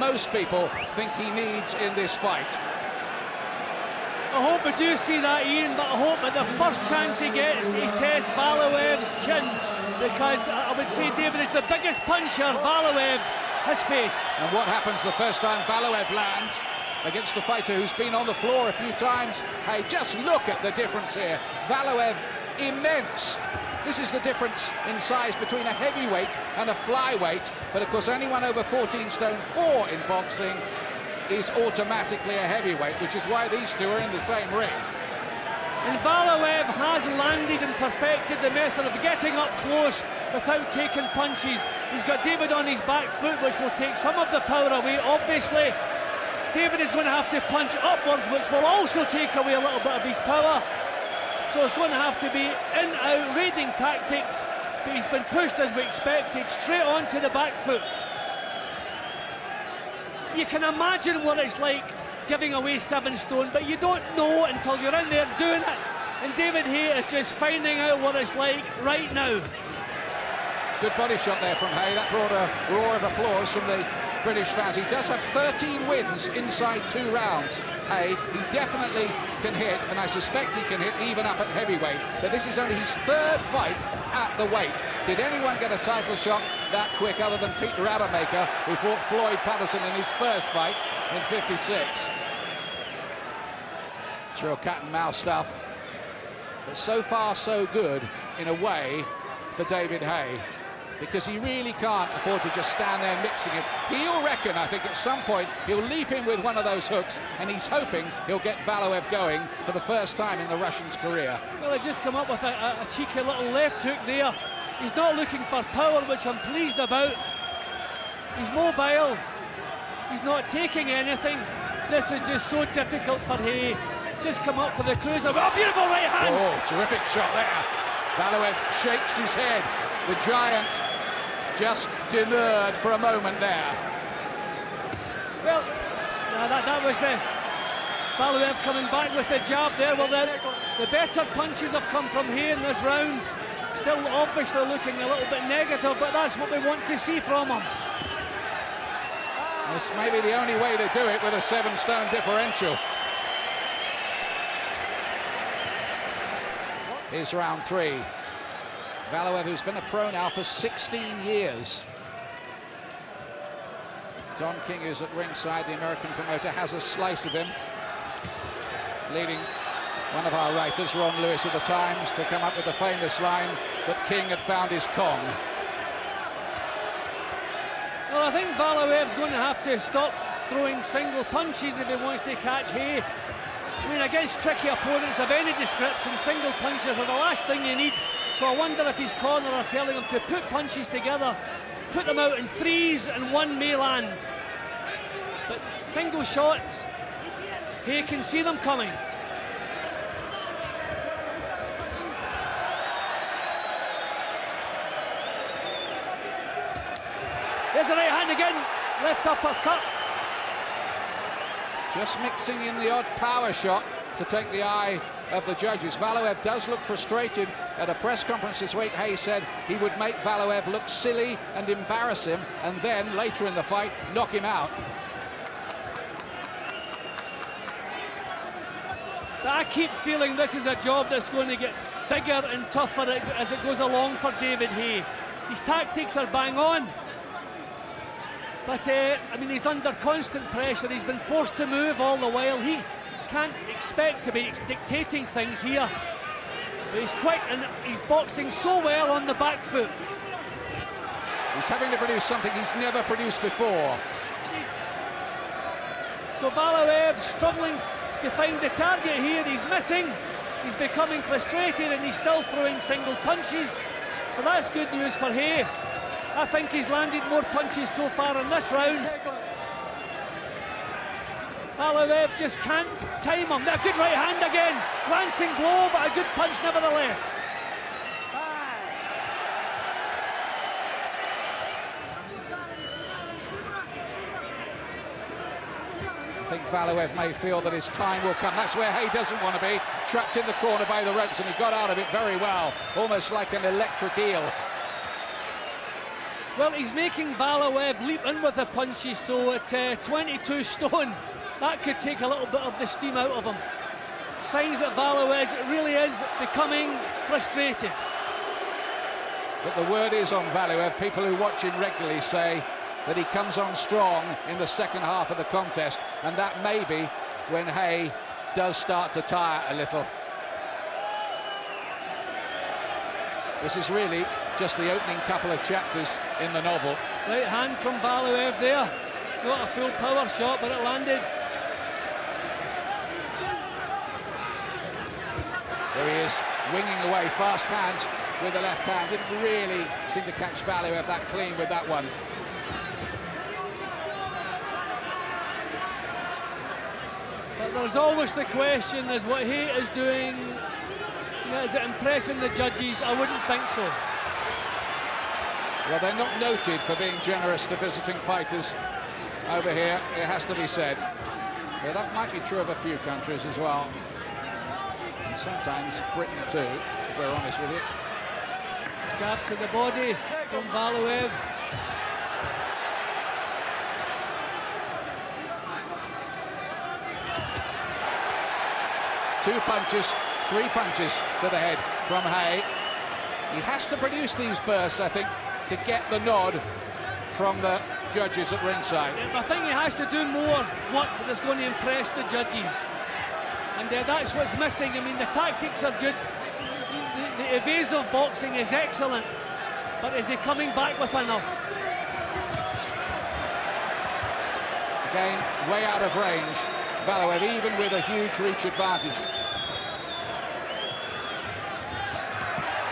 most people think he needs in this fight. I hope we do see that, Ian, but I hope at the first chance he gets, he tests Valuev's chin, because I would say David is the biggest puncher Valuev has faced. And what happens the first time Valuev lands against a fighter who's been on the floor a few times? Hey, just look at the difference here. Valuev, immense. This is the difference in size between a heavyweight and a flyweight, but of course anyone over 14 stone 4 in boxing is automatically a heavyweight, which is why these two are in the same ring. And Valuev has landed and perfected the method of getting up close without taking punches. He's got David on his back foot, which will take some of the power away. Obviously, David is going to have to punch upwards, which will also take away a little bit of his power. So it's going to have to be in-out raiding tactics, but he's been pushed as we expected, straight onto the back foot. You can imagine what it's like giving away 7 stone, but you don't know until you're in there doing it. And David Haye is just finding out what it's like right now. Good body shot there from Haye. That brought a roar of applause from the British fans. He does have 13 wins inside 2 rounds. Haye, he definitely can hit, and I suspect he can hit even up at heavyweight. But this is only his 3rd fight at the weight. Did anyone get a title shot that quick other than Pete Rademacher, who fought Floyd Patterson in his first fight in '56? It's real cat and mouse stuff. But so far so good in a way for David Haye, because he really can't afford to just stand there mixing it. He'll reckon, I think, at some point, he'll leap in with one of those hooks, and he's hoping he'll get Valuev going for the first time in the Russian's career. Well, he just come up with a cheeky little left hook there. He's not looking for power, which I'm pleased about. He's mobile. He's not taking anything. This is just so difficult for Haye. Just come up for the cruiser. Oh, beautiful right hand! Oh, terrific shot there. Valuev shakes his head. The giant just demurred for a moment there. Well, no, that was the Valuev coming back with the jab there. Well, the better punches have come from Haye in this round. Still obviously looking a little bit negative, but that's what we want to see from him. This may be the only way to do it with a 7-stone differential. Here's round 3. Valuev, who's been a pro now for 16 years. Don King, who's at ringside, the American promoter, has a slice of him, leading one of our writers, Ron Lewis of the Times, to come up with the famous line that King had found his Kong. Well, I think Valuev's going to have to stop throwing single punches if he wants to catch Haye. I mean, against tricky opponents of any description, single punches are the last thing you need. So I wonder if his corner are telling him to put punches together, put them out in 3s, and 1 may land. But single shots, Haye can see them coming. There's the right hand again, left uppercut. Just mixing in the odd power shot to take the eye of the judges. Valuev does look frustrated. At a press conference this week, Haye said he would make Valuev look silly and embarrass him, and then later in the fight knock him out. But I keep feeling this is a job that's going to get bigger and tougher as it goes along for David Haye. His tactics are bang on, but I mean, he's under constant pressure. He's been forced to move all the while. He can't expect to be dictating things here. But he's quick and he's boxing so well on the back foot. He's having to produce something he's never produced before. So Valuev struggling to find the target here. He's missing. He's becoming frustrated and he's still throwing single punches. So that's good news for Haye. I think he's landed more punches so far in this round. Valuev just can't time him. A good right hand again. Glancing blow, but a good punch nevertheless. I think Valuev may feel that his time will come. That's where Haye doesn't want to be. Trapped in the corner by the ropes, and he got out of it very well. Almost like an electric eel. Well, he's making Valuev leap in with the punches, so at 22 stone, that could take a little bit of the steam out of him. Signs that Valuev really is becoming frustrated. But the word is on Valuev. People who watch him regularly say that he comes on strong in the second half of the contest, and that may be when Haye does start to tire a little. This is really just the opening couple of chapters in the novel. Right hand from Valuev there. Not a full power shot, but it landed. There he is, winging away, fast hands with the left hand. Didn't really seem to catch Valuev that clean with that one. But there's always the question, is what Haye is doing, is it impressing the judges? I wouldn't think so. Well, they're not noted for being generous to visiting fighters over here, it has to be said. But that might be true of a few countries as well. And sometimes Britain too, if we're honest with you. Jab to the body from Valuev. Two punches, three punches to the head from Haye. He has to produce these bursts, I think, to get the nod from the judges at ringside. I think he has to do more work that's going to impress the judges. And that's what's missing. I mean, the tactics are good. The evasive boxing is excellent. But is he coming back with enough? Again, way out of range. Valuev, even with a huge reach advantage.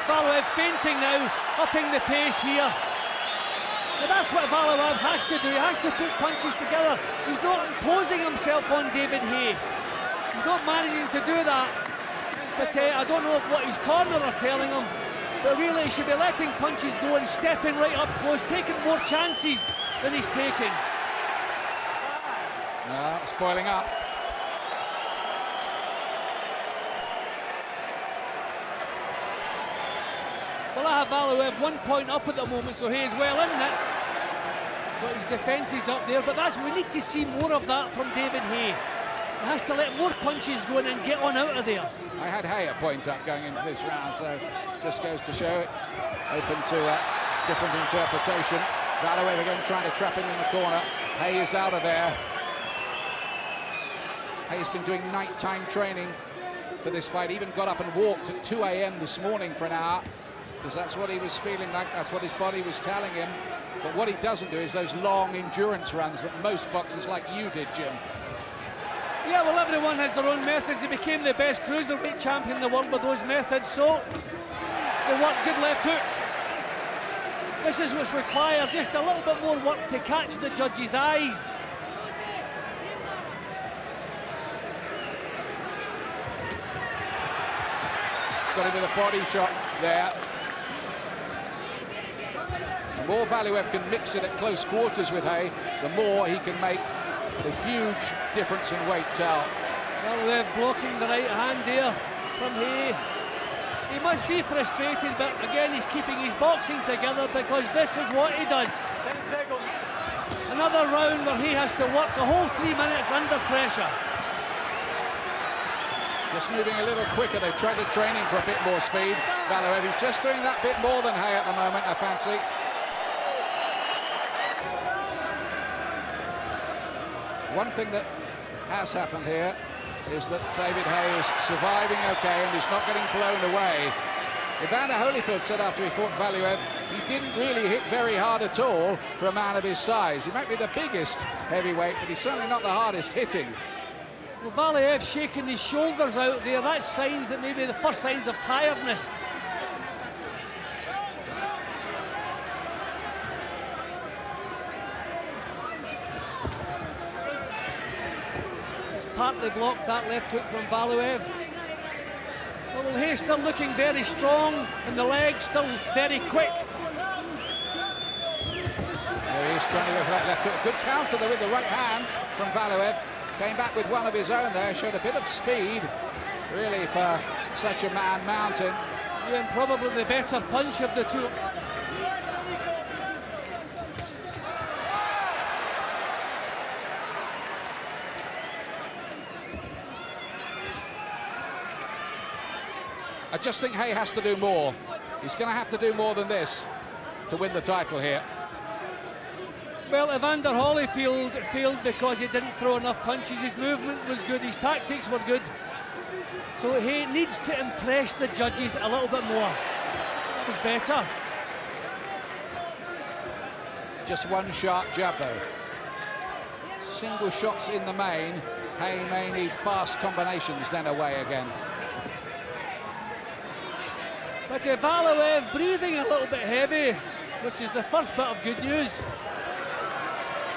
Valuev feinting now, upping the pace here. But that's what Valuev has to do. He has to put punches together. He's not imposing himself on David Haye. He's not managing to do that. But I don't know what his corner are telling him. But really, he should be letting punches go and stepping right up close, taking more chances than he's taking. Spoiling up. Well, I have Valuev 1 point up at the moment, so he is well in it. He's got his defences up there, but we need to see more of that from David Haye. He has to let more punches go in and get on out of there. I had Haye a point up going into this round, so just goes to show it. Open to a different interpretation. Valuev again trying to trap him in the corner. Haye is out of there. Haye's been doing nighttime training for this fight. Even got up and walked at 2 a.m. this morning for an hour, because that's what he was feeling like, that's what his body was telling him. But what he doesn't do is those long endurance runs that most boxers like you did, Jim. Yeah, well, everyone has their own methods. He became the best cruiserweight champion in the world with those methods, so they work good left hook. This is what's required, just a little bit more work to catch the judges' eyes. Got into the body shot there. The more Valuev can mix it at close quarters with Haye, the more he can make the huge difference in weight tell. Valuev blocking the right hand there from Haye. He must be frustrated, but again he's keeping his boxing together because this is what he does. Another round where he has to work the whole 3 minutes under pressure. Just moving a little quicker. They've tried to train him for a bit more speed. Valuev, he's just doing that bit more than Haye at the moment, I fancy. One thing that has happened here is that David Haye is surviving okay and he's not getting blown away. Evander Holyfield said after he fought Valuev, he didn't really hit very hard at all for a man of his size. He might be the biggest heavyweight, but he's certainly not the hardest hitting. Well, Valuev shaking his shoulders out there, that's signs that maybe the first signs of tiredness. He's partly blocked that left hook from Valuev. Well, Haye still looking very strong and the legs still very quick. There he is trying to go for that left hook. Good counter there with the right hand from Valuev. Came back with one of his own there, showed a bit of speed, really, for such a man mountain. Yeah, and probably the better punch of the two. I just think Haye has to do more. He's going to have to do more than this to win the title here. Well, Evander Holyfield failed because he didn't throw enough punches. His movement was good, his tactics were good. So Haye needs to impress the judges a little bit more. It was better. Just one sharp jab though. Single shots in the main. Haye may need fast combinations then away again. But Valuev breathing a little bit heavy, which is the first bit of good news.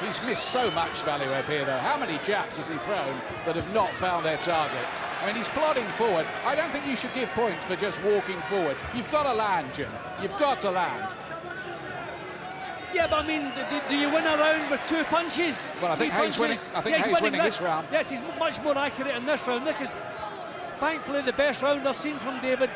He's missed so much, Valuev, here though. How many jabs has he thrown that have not found their target? I mean, he's plodding forward. I don't think you should give points for just walking forward. You've got to land, Jim. You've got to land. Yeah, but I mean, do you win a round with 2 punches? Well, I think Haye's winning. I think Haye's winning this round. Yes, he's much more accurate in this round. This is, thankfully, the best round I've seen from David.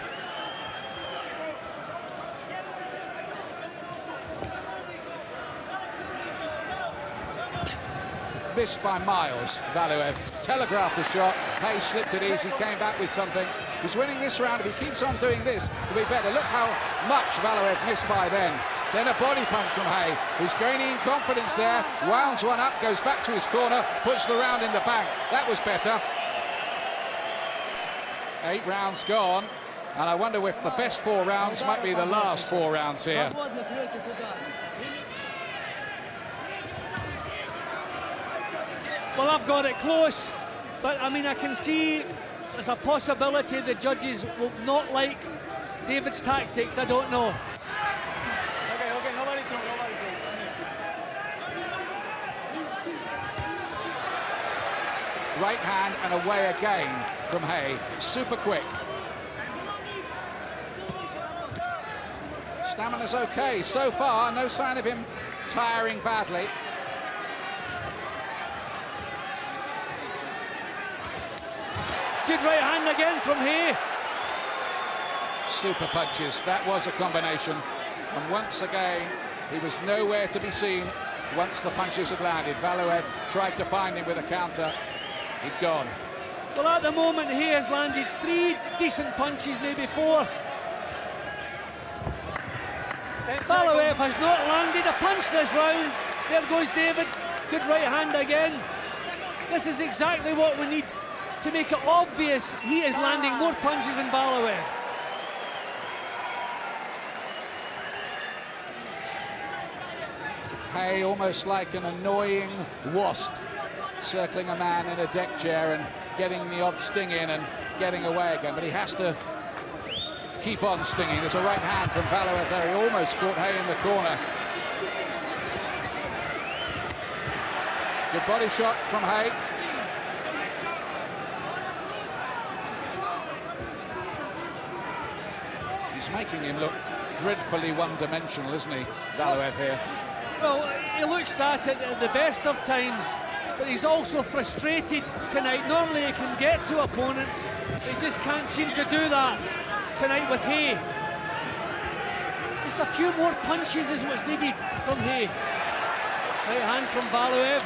Missed by miles, Valuev. Telegraphed the shot. Haye slipped it easy, came back with something. He's winning this round. If he keeps on doing this, it'll be better. Look how much Valuev missed by then. Then a body punch from Haye, who's gaining confidence there. Wounds one up, goes back to his corner, puts the round in the bank. That was better. 8 rounds gone. And I wonder if the best 4 rounds might be the last 4 rounds here. Well, I've got it close, but I mean, I can see there's a possibility the judges will not like David's tactics. I don't know. Okay, nobody throw. Right hand and away again from Haye. Super quick. Stamina's okay so far. No sign of him tiring badly. Good right hand again from Haye. Super punches. That was a combination. And once again, he was nowhere to be seen once the punches had landed. Valuev tried to find him with a counter. He'd gone. Well, at the moment, Haye has landed 3 decent punches, maybe 4. Valuev has not landed a punch this round. There goes David. Good right hand again. This is exactly what we need to make it obvious he is landing more punches than Valuev. Haye almost like an annoying wasp circling a man in a deck chair and getting the odd sting in and getting away again, but he has to keep on stinging. There's a right hand from Valuev there. He almost caught Haye in the corner. Good body shot from Haye. He's making him look dreadfully one-dimensional, isn't he, Valuev here? Well, he looks that at the best of times, but he's also frustrated tonight. Normally he can get to opponents, he just can't seem to do that tonight with Haye. Just a few more punches is what's needed from Haye. Right hand from Valuev.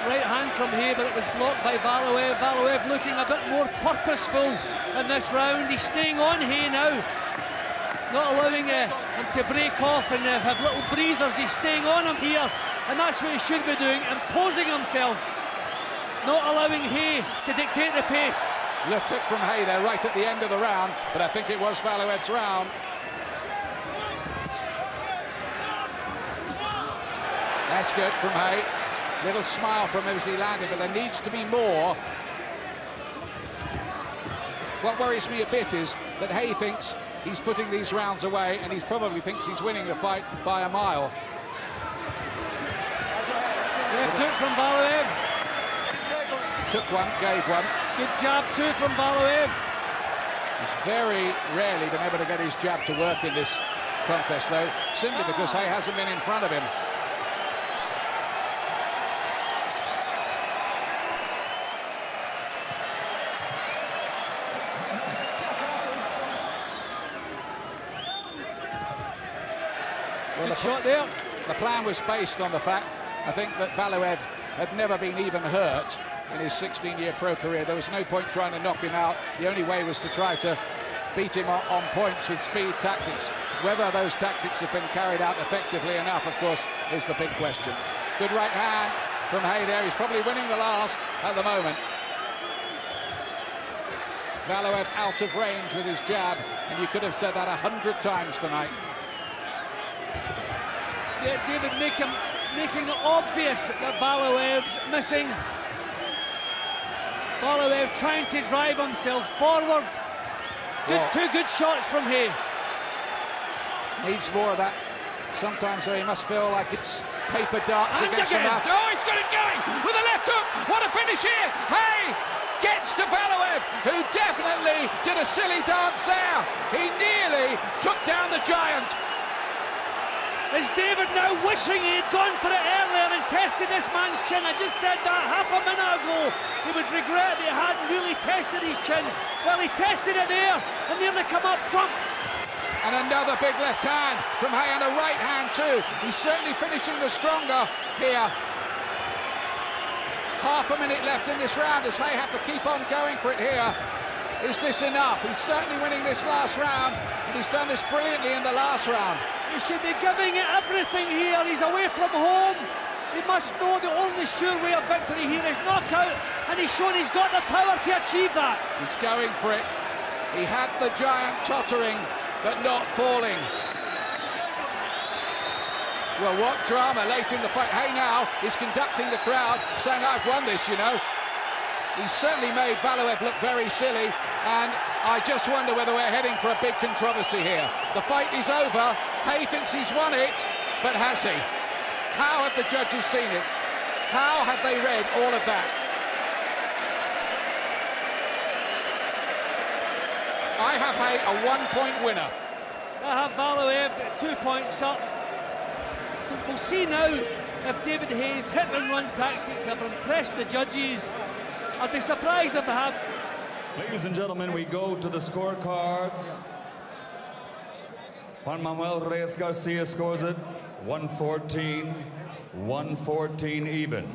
Right hand from Haye, but it was blocked by Valuev. Valuev looking a bit more purposeful in this round. He's staying on Haye now, not allowing him to break off and have little breathers. He's staying on him here, and that's what he should be doing, imposing himself, not allowing Haye to dictate the pace. Left hook from Haye there right at the end of the round, but I think it was Valuev's round. That's good from Haye. Little smile from him as he landed, but there needs to be more. What worries me a bit is that Haye thinks he's putting these rounds away, and he probably thinks he's winning the fight by a mile. Left hook from Valuev. Took one, gave one. Good jab too from Valuev. He's very rarely been able to get his jab to work in this contest, though, simply because Haye hasn't been in front of him. Well, Good shot there. The plan was based on the fact, I think, that Valuev had never been even hurt in his 16-year pro career. There was no point trying to knock him out. The only way was to try to beat him on points with speed tactics. Whether those tactics have been carried out effectively enough, of course, is the big question. Good right hand from Haye there. He's probably winning the last at the moment. Valuev out of range with his jab, and you could have said that 100 times tonight. Yeah, David making it obvious that Valuev's missing. Valuev trying to drive himself forward. Two good shots from Haye. Needs more of that. Sometimes though, he must feel like it's paper darts And against again. the mouth. Oh, he's got it going with a left hook. What a finish here. Haye gets to Valuev, who definitely did a silly dance there. He nearly took down the giant. Is David now wishing he'd gone for it earlier and tested this man's chin? I just said that half a minute ago. He would regret that he hadn't really tested his chin. Well, he tested it there and nearly come up trumps. And another big left hand from Haye, and a right hand too. He's certainly finishing the stronger here. Half a minute left in this round. Does Haye have to keep on going for it here? Is this enough? He's certainly winning this last round, and he's done this brilliantly in the last round. He should be giving it everything here. He's away from home. He must know the only sure way of victory here is knockout, and he's shown he's got the power to achieve that. He's going for it. He had the giant tottering, but not falling. Well, what drama late in the fight. Haye now is conducting the crowd, saying, I've won this, you know. He certainly made Valuev look very silly, and I just wonder whether we're heading for a big controversy here. The fight is over. Haye thinks he's won it, but has he? How have the judges seen it? How have they read all of that? I have Haye a 1-point winner. I have Valuev 2 points up. We'll see now if David Haye's hit and run tactics have impressed the judges. I'd be surprised if they have. Ladies and gentlemen, we go to the scorecards. Juan Manuel Reyes Garcia scores it 114, 114 even.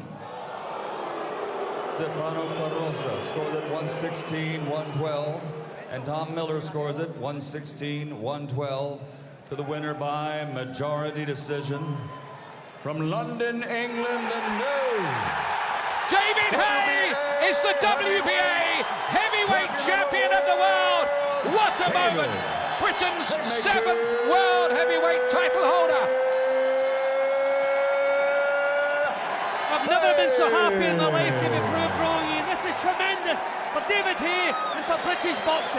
Stefano Carroza scores it 116, 112. And Tom Miller scores it 116, 112 to the winner by majority decision. From London, England, the new David Haye is the WBA heavyweight champion of the world. What a moment! Britain's 7th world heavyweight title holder. I've never been so happy in my life to be proved wrong. This is tremendous for David Haye and for British boxing.